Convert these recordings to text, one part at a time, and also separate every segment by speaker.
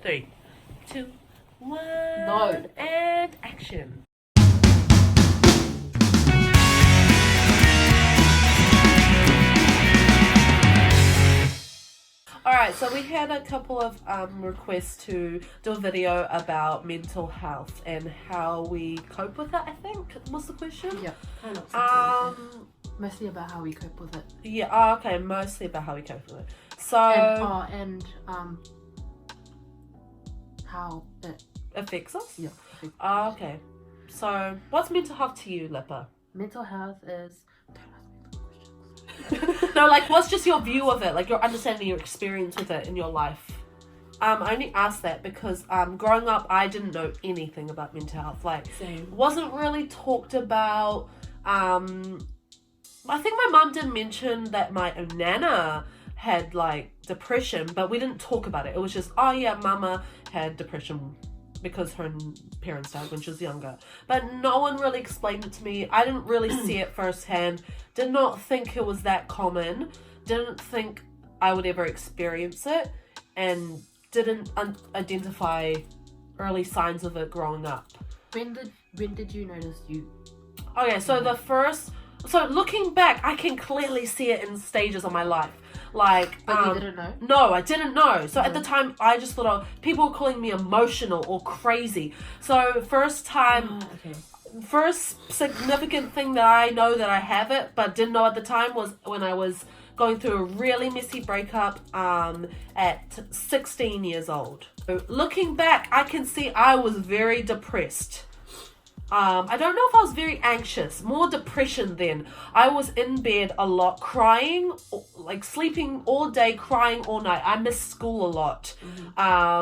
Speaker 1: 3, 2, 1.
Speaker 2: No.
Speaker 1: And action. Alright, so we had a couple of requests to do a video about mental health and how we cope with it, I think, was the question.
Speaker 2: Yeah, kind of. Mostly about how we cope with it.
Speaker 1: Yeah, okay, mostly about how we cope with it. So...
Speaker 2: And how it
Speaker 1: affects us?
Speaker 2: Yeah.
Speaker 1: Okay. So, what's mental health to you, Lippa?
Speaker 2: Mental health is...
Speaker 1: No, like, what's just your view of it? Like, your understanding, your experience with it in your life? I only asked that because growing up, I didn't know anything about mental health. Like,
Speaker 2: Same.
Speaker 1: Wasn't really talked about. I think my mum did mention that my nana had, like, depression, but we didn't talk about it. It was just, oh, yeah, mama had depression because her parents died when she was younger. But no one really explained it to me. I didn't really see it firsthand. Did not think it was that common. Didn't think I would ever experience it. And didn't identify early signs of it growing up.
Speaker 2: When did you notice you...
Speaker 1: Okay, so So looking back, I can clearly see it in stages of my life. Like,
Speaker 2: But you didn't know?
Speaker 1: No, I didn't know. So at the time, I just thought, oh, people were calling me emotional or crazy. So first significant thing that I know that I have it, but didn't know at the time, was when I was going through a really messy breakup at 16 years old. So looking back, I can see I was very depressed. I don't know if I was very anxious, more depression then. I was in bed a lot, crying, like sleeping all day, crying all night. I missed school a lot. I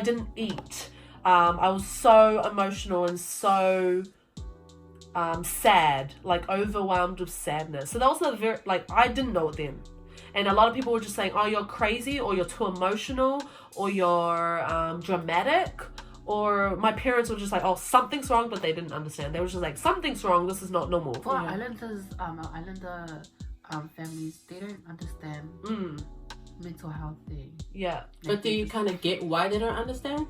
Speaker 1: didn't eat. I was so emotional and so sad, like overwhelmed with sadness. So that was I didn't know it then. And a lot of people were just saying, oh, you're crazy, or you're too emotional, or you're dramatic. Or my parents were just like, oh, something's wrong, but they didn't understand. They were just like, something's wrong, this is not normal.
Speaker 2: For Islander families, they don't understand mental health thing.
Speaker 1: Yeah.
Speaker 3: But do you kind of get why they don't understand?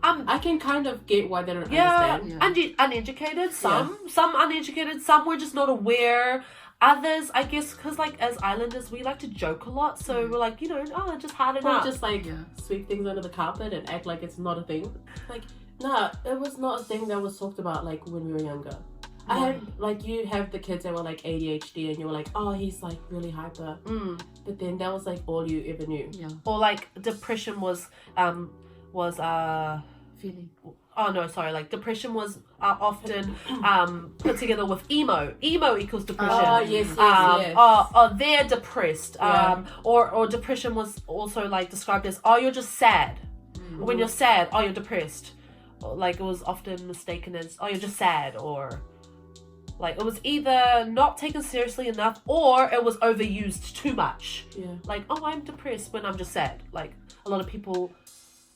Speaker 3: I can kind of get why they don't understand.
Speaker 1: Yeah, uneducated, some uneducated, some were just not aware. Others, I guess, because like as islanders, we like to joke a lot, so we're like, just harden up.
Speaker 3: Just like sweep things under the carpet and act like it's not a thing. Like, nah, it was not a thing that was talked about like when we were younger. I had, like, you have the kids that were like ADHD and you were like, oh, he's like really hyper. But then that was like all you ever knew.
Speaker 2: Yeah.
Speaker 1: Or like depression was
Speaker 2: feeling.
Speaker 1: Oh no, sorry. Like depression was often put together with emo. Emo equals depression.
Speaker 3: Oh yes.
Speaker 1: Oh, they're depressed. Or depression was also like described as, oh, you're just sad. When you're sad, oh, you're depressed. Like it was often mistaken as, oh, you're just sad, or like it was either not taken seriously enough or it was overused too much.
Speaker 3: Yeah. Like,
Speaker 1: oh, I'm depressed when I'm just sad. Like a lot of people.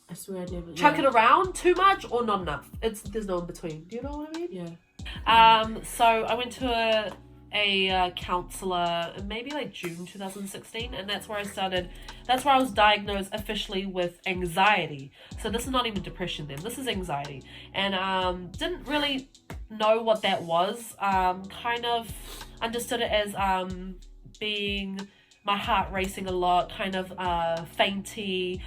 Speaker 3: I swear I never
Speaker 1: chuck it around too much or not enough. There's no in between. Do you know what I mean?
Speaker 3: Yeah.
Speaker 1: So I went to a counsellor in maybe like June 2016, and that's where I was diagnosed officially with anxiety. So this is not even depression then. This is anxiety. And didn't really know what that was. Kind of understood it as being my heart racing a lot, kind of fainty,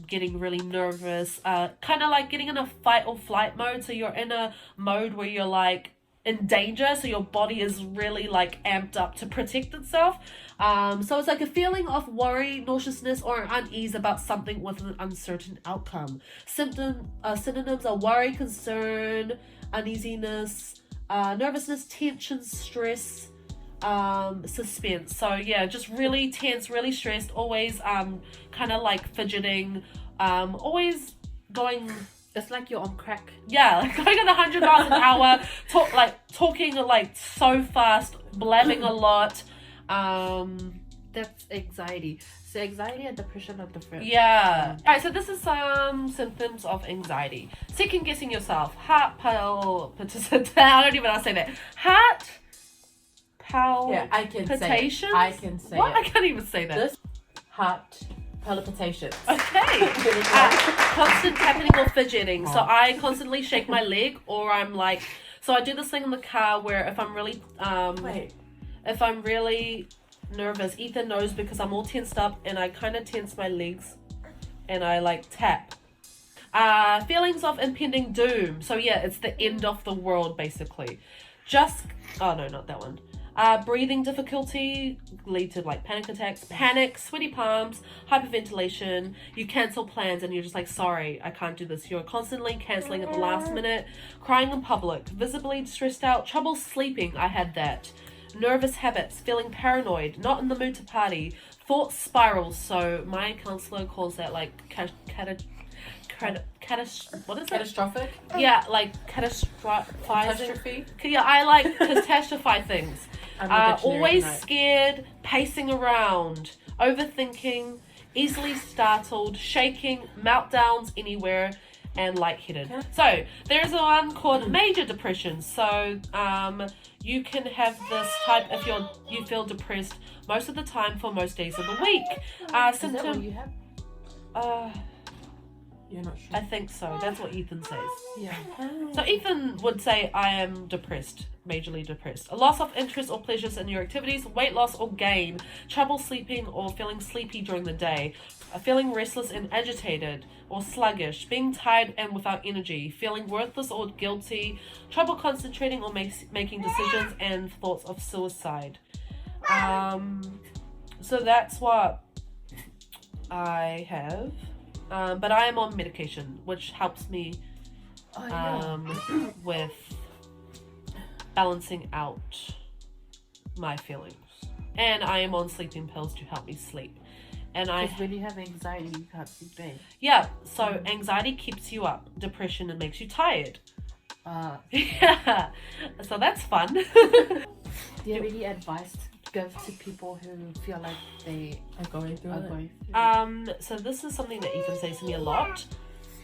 Speaker 1: getting really nervous, kind of like getting in a fight or flight mode. So you're in a mode where you're like in danger, so your body is really like amped up to protect itself. So it's like a feeling of worry, nauseousness, or unease about something with an uncertain outcome. Synonyms are worry, concern, uneasiness, nervousness, tension, stress, suspense. So yeah, just really tense, really stressed, always kind of like fidgeting, always going.
Speaker 2: It's like you're on crack.
Speaker 1: Yeah, like going at 100 miles an hour, talking like so fast, blabbing a lot.
Speaker 2: That's anxiety. So anxiety and depression are different.
Speaker 1: Yeah. Alright, so this is some symptoms of anxiety. Second guessing yourself. Heart palpitation. I don't even know how to say that. Heart palpitation.
Speaker 3: Yeah, I can say it.
Speaker 1: What? I can't even say that.
Speaker 3: This heart palpitations.
Speaker 1: Okay. Constant tapping or fidgeting. So I constantly shake my leg, or I'm like, so I do this thing in the car where if I'm really if I'm really nervous, Ethan knows because I'm all tensed up and I kind of tense my legs and I like tap. Feelings of impending doom. So yeah, it's the end of the world basically. Oh no, not that one. Breathing difficulty lead to like panic attacks, panic, sweaty palms, hyperventilation. You cancel plans and you're just like, sorry, I can't do this. You're constantly cancelling at the last minute. Crying in public, visibly stressed out, trouble sleeping. I had that. Nervous habits, feeling paranoid, not in the mood to party. Thought spirals. So my counselor calls that like what is it?
Speaker 3: Catastrophic?
Speaker 1: Yeah, like
Speaker 3: Catastrophe?
Speaker 1: Yeah, I like catastrophize things. Always
Speaker 3: tonight.
Speaker 1: scared, pacing around, overthinking, easily startled, shaking, meltdowns anywhere, and lightheaded. So there's one called major depression. So you can have this type if you feel depressed most of the time for most days of the week.
Speaker 2: Is that what you have?
Speaker 3: You're not sure.
Speaker 1: I think so. That's what Ethan says.
Speaker 2: Yeah.
Speaker 1: So Ethan would say, I am depressed, majorly depressed. A loss of interest or pleasures in your activities, weight loss or gain, trouble sleeping or feeling sleepy during the day, feeling restless and agitated or sluggish, being tired and without energy, feeling worthless or guilty, trouble concentrating or making decisions, and thoughts of suicide. So that's what I have. But I am on medication, which helps me with balancing out my feelings. And I am on sleeping pills to help me sleep. And
Speaker 2: Because when you have anxiety, you can't sleep bad.
Speaker 1: yeah, so anxiety keeps you up. Depression, it makes you tired. Yeah, so that's fun.
Speaker 2: Do you have any advice to give to people who feel like they
Speaker 3: I'm going through
Speaker 2: are
Speaker 3: it.
Speaker 2: going through?
Speaker 1: So this is something that Ethan says to me a lot.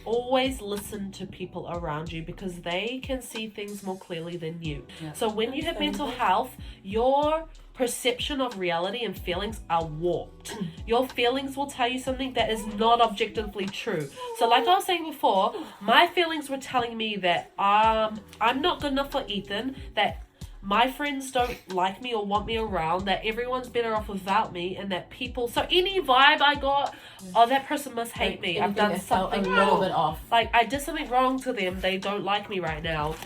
Speaker 1: Always listen to people around you because they can see things more clearly than you.
Speaker 2: Yeah.
Speaker 1: So when you have mental health, your perception of reality and feelings are warped. Your feelings will tell you something that is not objectively true. So like I was saying before, my feelings were telling me that I'm not good enough for Ethan, that my friends don't like me or want me around, that everyone's better off without me, and that people... So any vibe I got, oh, that person must hate me. I've done something
Speaker 3: a little bit
Speaker 1: wrong.
Speaker 3: off.
Speaker 1: Like, I did something wrong to them. They don't like me right now.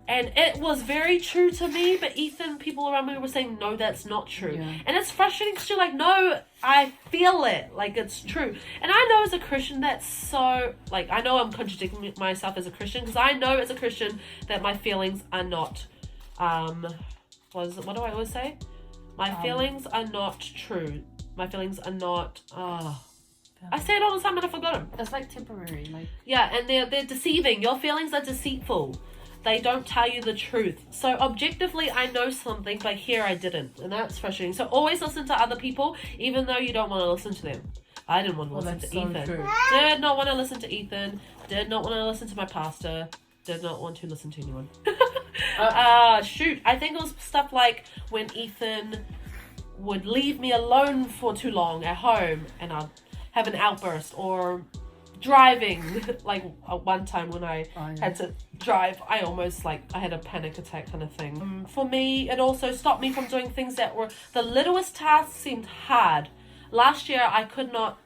Speaker 1: And it was very true to me, but Ethan, people around me were saying, no, that's not true.
Speaker 2: Yeah.
Speaker 1: And it's frustrating because you're like, no, I feel it. Like, it's true. And I know as a Christian, that's so... Like, I know I'm contradicting myself as a Christian because I know as a Christian that my feelings are not... what do I always say? My feelings are not true. My feelings are not... I say it all the time and I forgot them.
Speaker 2: It's like temporary, like...
Speaker 1: Yeah, and they're deceiving. Your feelings are deceitful. They don't tell you the truth. So objectively, I know something, but here I didn't. And that's frustrating. So always listen to other people, even though you don't want to listen to them. I didn't want to listen to Ethan.
Speaker 3: True.
Speaker 1: Did not want to listen to Ethan. Did not want to listen to my pastor. Did not want to listen to anyone. Shoot. I think it was stuff like when Ethan would leave me alone for too long at home and I'd have an outburst, or driving. Like one time when I had to drive, I had a panic attack kind of thing. For me, it also stopped me from doing things that were the littlest tasks seemed hard. Last year I could not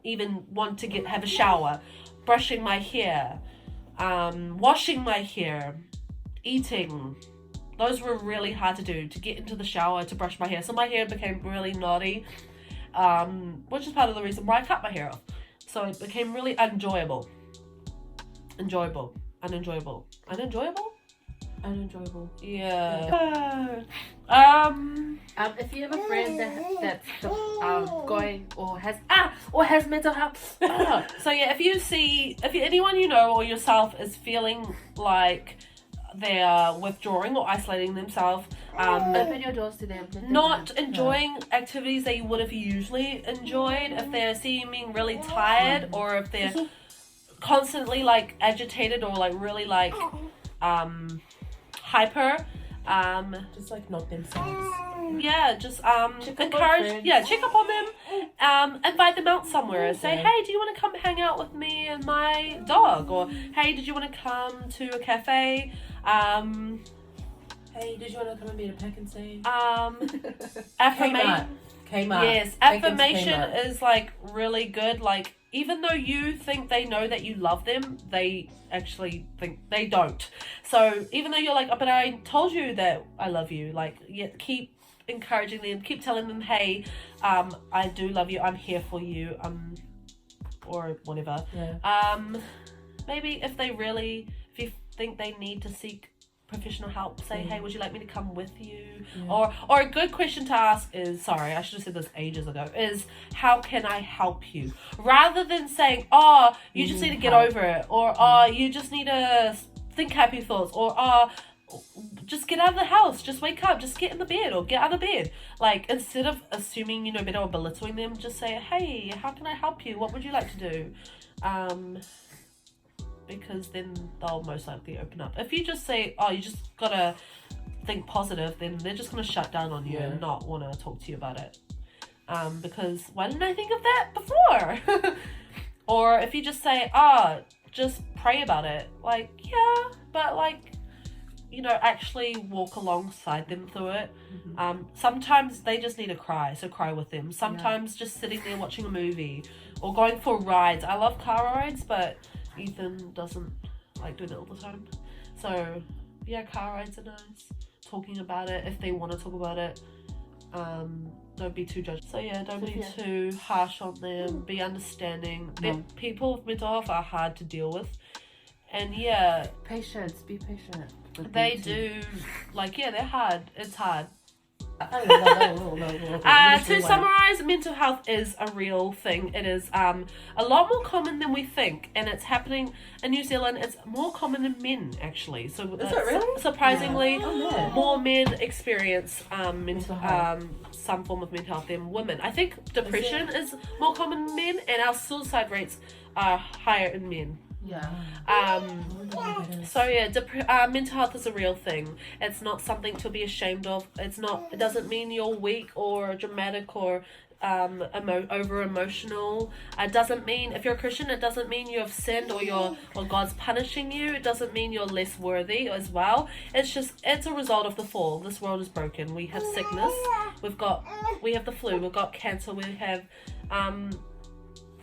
Speaker 1: even want to have a shower, brushing my hair, washing my hair, eating. Those were really hard to do, to get into the shower, to brush my hair. So my hair became really knotty, which is part of the reason why I cut my hair off. So it became really unenjoyable. Unenjoyable. Yeah.
Speaker 2: If you have a friend that's going or has mental health.
Speaker 1: So yeah, if anyone you know or yourself is feeling like they are withdrawing or isolating themselves,
Speaker 2: open your doors to them.
Speaker 1: not enjoying activities they would have usually enjoyed, if they're seeming really tired, or if they're constantly like agitated or like really like hyper,
Speaker 3: Just like not themselves.
Speaker 1: Yeah, just
Speaker 3: Check up on
Speaker 1: encourage.
Speaker 3: friends.
Speaker 1: Yeah, check up on them. Invite them out somewhere. Say,
Speaker 3: Yeah.
Speaker 1: hey, do you want to come hang out with me and my dog? Or hey, did you want to come to a cafe?
Speaker 3: Hey, did you want to come and be a pack and say?
Speaker 1: Affirmation.
Speaker 3: Kmart.
Speaker 1: Yes,
Speaker 3: Take them to
Speaker 1: affirmation
Speaker 3: Kmart.
Speaker 1: is like really good. Like, even though you think they know that you love them, they actually think they don't. So even though you're like, oh, but I told you that I love you, like, yeah, keep encouraging them, keep telling them, hey, I do love you, I'm here for you, or whatever.
Speaker 3: Yeah.
Speaker 1: Maybe if you think they need to seek professional help, say, hey, would you like me to come with you?
Speaker 3: Yeah.
Speaker 1: Or a good question to ask is, sorry, I should have said this ages ago, is how can I help you? Rather than saying, oh, you just need to get over it, or oh, you just need to think happy thoughts, or oh, just get out of the house, just wake up, just get in the bed, or get out of bed. Like, instead of assuming you know better or belittling them, just say, hey, how can I help you? What would you like to do? Because then they'll most likely open up. If you just say, oh, you just gotta think positive, then they're just gonna shut down on you and not want to talk to you about it. Because why didn't I think of that before? Or if you just say, oh, just pray about it. Like, yeah, but like, you know, actually walk alongside them through it. Sometimes they just need to cry, so cry with them. Sometimes just sitting there watching a movie or going for rides. I love car rides, but Ethan doesn't like doing it all the time. So yeah, car rides are nice. Talking about it if they want to talk about it. Don't be too judged. So yeah, don't be too harsh on them. Be understanding. People with mental health are hard to deal with, and yeah,
Speaker 2: Patience. Be patient.
Speaker 1: they do. Like, yeah, they're hard. It's hard. To summarize, mental health is a real thing. It is a lot more common than we think, and it's happening in New Zealand. It's more common in men, actually. So
Speaker 3: is it really?
Speaker 1: Surprisingly,
Speaker 3: yeah.
Speaker 1: more men experience mental
Speaker 3: health.
Speaker 1: some form of mental health than women. I think depression is more common in men, and our suicide rates are higher in men.
Speaker 2: Yeah.
Speaker 1: So yeah, mental health is a real thing. It's not something to be ashamed of. It doesn't mean you're weak or dramatic or over emotional. It doesn't mean, if you're a Christian, it doesn't mean you have sinned or God's punishing you. It doesn't mean you're less worthy as well. It's a result of the fall. This world is broken. We have sickness. We have the flu. We've got cancer. We have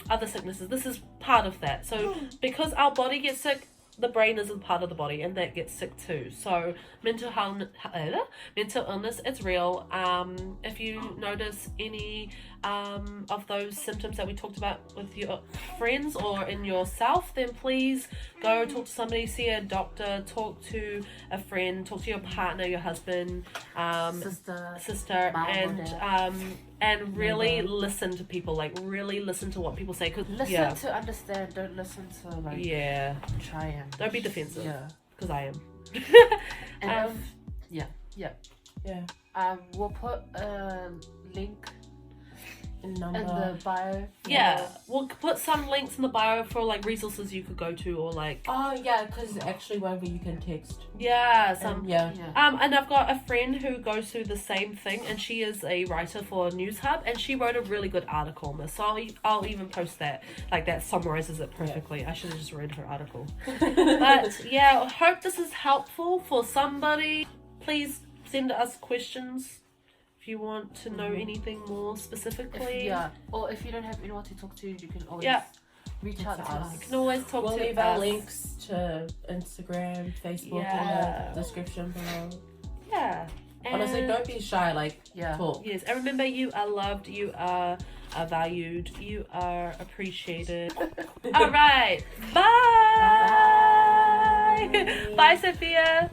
Speaker 1: other sicknesses. This is part of that. So because our body gets sick, the brain is a part of the body, and that gets sick too. So mental illness, it's real. If you notice any of those symptoms that we talked about with your friends or in yourself, then please go talk to somebody, see a doctor, talk to a friend, talk to your partner, your husband, sister, and really listen to people. Like, really listen to what people say.
Speaker 2: Listen to understand. Don't listen to like try and.
Speaker 1: Don't be defensive.
Speaker 2: Yeah.
Speaker 1: Because I am.
Speaker 2: And
Speaker 3: Yeah.
Speaker 2: We'll put a link in
Speaker 3: Number.
Speaker 2: the bio.
Speaker 1: Yeah, we'll put some links in the bio for like resources you could go to, or like
Speaker 3: Oh yeah, because actually wherever you can text.
Speaker 1: some.
Speaker 3: And
Speaker 1: And I've got a friend who goes through the same thing, and she is a writer for News Hub, and she wrote a really good article on this. So I'll even post that. Like, that summarizes it perfectly. I should have just read her article. But yeah, I hope this is helpful for somebody. Please send us questions if you want to know anything more specifically.
Speaker 2: Or if you don't have anyone to talk to, you can always reach out to us.
Speaker 1: You can always talk
Speaker 3: we'll
Speaker 1: to
Speaker 3: leave
Speaker 1: us.
Speaker 3: our links to Instagram, Facebook in the description below.
Speaker 1: Yeah.
Speaker 3: Honestly,
Speaker 1: And-
Speaker 3: don't be shy. Like, talk.
Speaker 1: Yes, and remember, you are loved, you are valued, you are appreciated. All right. Bye. Bye, Sophia.